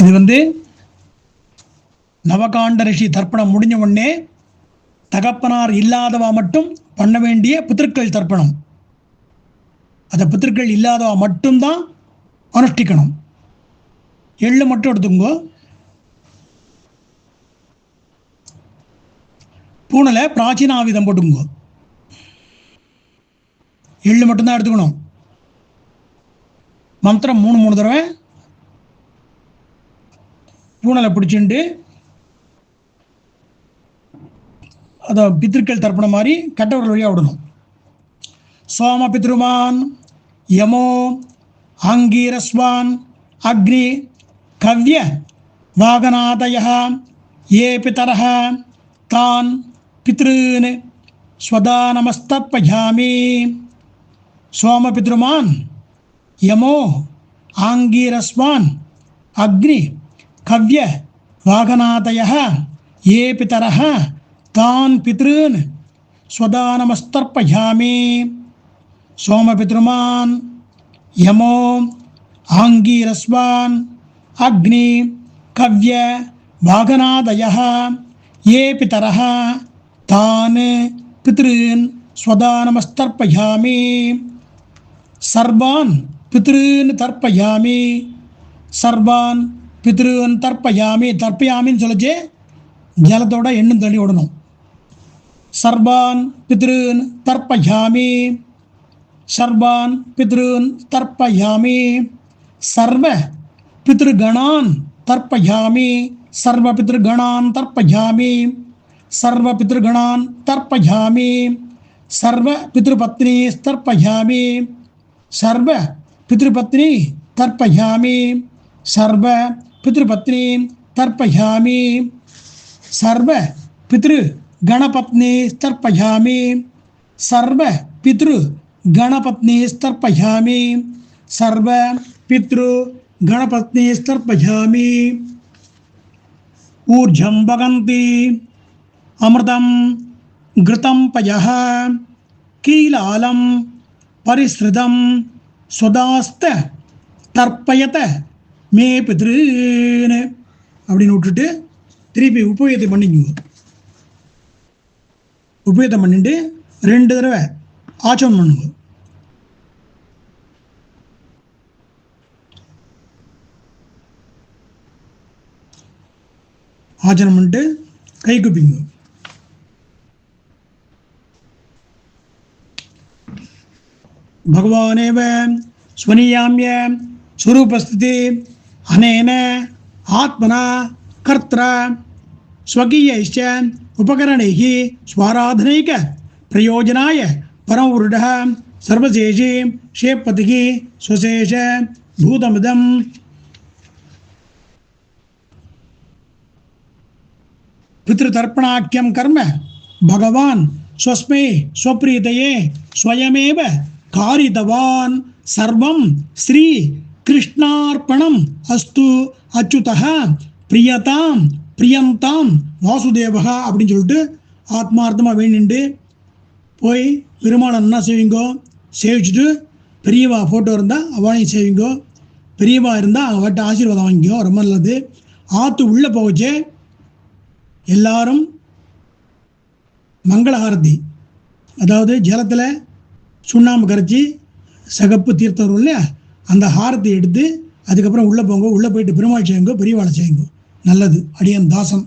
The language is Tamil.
இது நவகாண்ட ரிஷி தர்ப்பணம் முடிஞ்ச உடனே தகப்பனார் இல்லாதவா மட்டும் பண்ண வேண்டிய பித்திருக்கள் தர்ப்பணம். அதை பித்திருக்கள் இல்லாதவா மட்டும்தான் அனுஷ்டிக்கணும். எள்ளு மட்டும் எடுத்துக்கோ. பூனலை பிராச்சீனாவிதம் போட்டுங்கோ. எள்ளு மட்டும்தான் எடுத்துக்கணும். மந்திரம் 3 தடவை பூனலை பிடிச்சிண்டு அதை பித்திருக்கள் தர்ப்பணம் மாதிரி கட்டவர்கள் வழியாக விடணும். சோம பித்ருமான் யமோ ஆங்கீரஸ்வான் அக்னி கவ்ய வாகநாதய ஏ பிதரஹ தான் பித்ருன் ஸ்வதா நமஸ்தர்ப்பயாமி. சோம பித்ருமான் யமோ ஆங்கீரஸ்வான் அக்னி கவ்ய வாகநாதய ஏ பிதரஹ தான் பித்ருன் ஸ்வதா நமஸ்தர்ப்பயாமி. சோமபித்ருமான் யமோ ஆங்கீரஸ்வான் அக்னி கவ்ய வாகநாதய ஏ பிதரஹ தான் பித்ருன் ஸ்வதா நமஸ்தர்ப்பயாமி. சர்வான் பித்ருன் தர்ப்பயாமி. சர்வான் பித்ருன் தர்ப்பயாமி. தர்ப்பயாமின்னு சொல்லிச்சு ஜலத்தோட எண்ணும் தள்ளி விடணும். சர்வான் பித்ருன் தர்ப்பயாமி. சர்வான் பித்ருன் தர்ப்பயாமி. சர்வ பித்ருகணான் தர்ப்பயாமி. சர்வ பித்ருகணான் தர்ப்பயாமி. சர்வ பித்ருகணான் தர்ப்பயாமி. சர்வ பித்ருபத்னி தர்ப்பயாமி. சர்வ பித்ருபத்னி தர்ப்பயாமி. சர்வ பித்ருபத்னி தர்ப்பயாமி. சர்வ பித்ரு கணபத்னி தர்ப்பயாமி. சர்வ பித்ரு கணபத்னி தர்ப்பயாமி. சர்வ பித்ரு கணபத்னி தர்ப்பயாமி. ஊர்ஜம் வகந்தி அமிர்தம் கிருதம் பயஹ கீலாலம் பரிஸ்ருதம் சுதாஸ்த தர்ப்பயத மே பித்ருன்னு அப்படின்னு விட்டுட்டு திருப்பி உபயோகத்தை பண்ணிக்குங்க. உபயோகம் பண்ணிட்டு 2 தடவை ஆச்சமனம் பண்ணுங்க. ஆச்சனம் பண்ணிட்டு கை குப்பிங்க. பகவானேவ ஸ்வனியாமிய ஸ்வரூபஸ்திதி அனேன ஆத்மனா கர்த்ரா ஸ்வகீயைச்ச உபகரணைः ஸ்வாராதனைக பிரயோஜனாய பரமபுருடः சர்வசேஷே ஷேப்பதிः ஸ்வசேஷ பூதமிதம். பித்ருதர்ப்பணாக்கியம் கர்ம பகவான் ஸ்வஸ்மை ஸ்வப்ரீதயே ஸ்வயமேவ காரிதவான். சர்வம் ஸ்ரீ கிருஷ்ணார்ப்பணம் அஸ்து அச்சுதः பிரியதாம் பிரியந்தாம் வாசுதேவகா அப்படின்னு சொல்லிட்டு ஆத்மார்த்தமாக வேண்டிட்டு போய் பெருமாளை என்ன செய்வீங்கோ, சேவிச்சுட்டு பெரியவா ஃபோட்டோ இருந்தால் அவளையும் செய்வீங்கோ, பெரியவா இருந்தால் அவட்ட ஆசீர்வாதம் வாங்கிக்கோ, ரொம்ப நல்லது. ஆற்று உள்ளே போகச்சே எல்லாரும் மங்களஹாரதி, அதாவது ஜலத்தில் சுண்ணாம்பு கரைச்சி சகப்பு தீர்த்தம் வரும் இல்லையா, அந்த ஹாரத்தை எடுத்து அதுக்கப்புறம் உள்ளே போங்க. உள்ளே போயிட்டு பெருமாள் செய்யுங்கோ, பெரியவாளை செய்யுங்கோ. நல்லது. அடியன் தாசன்.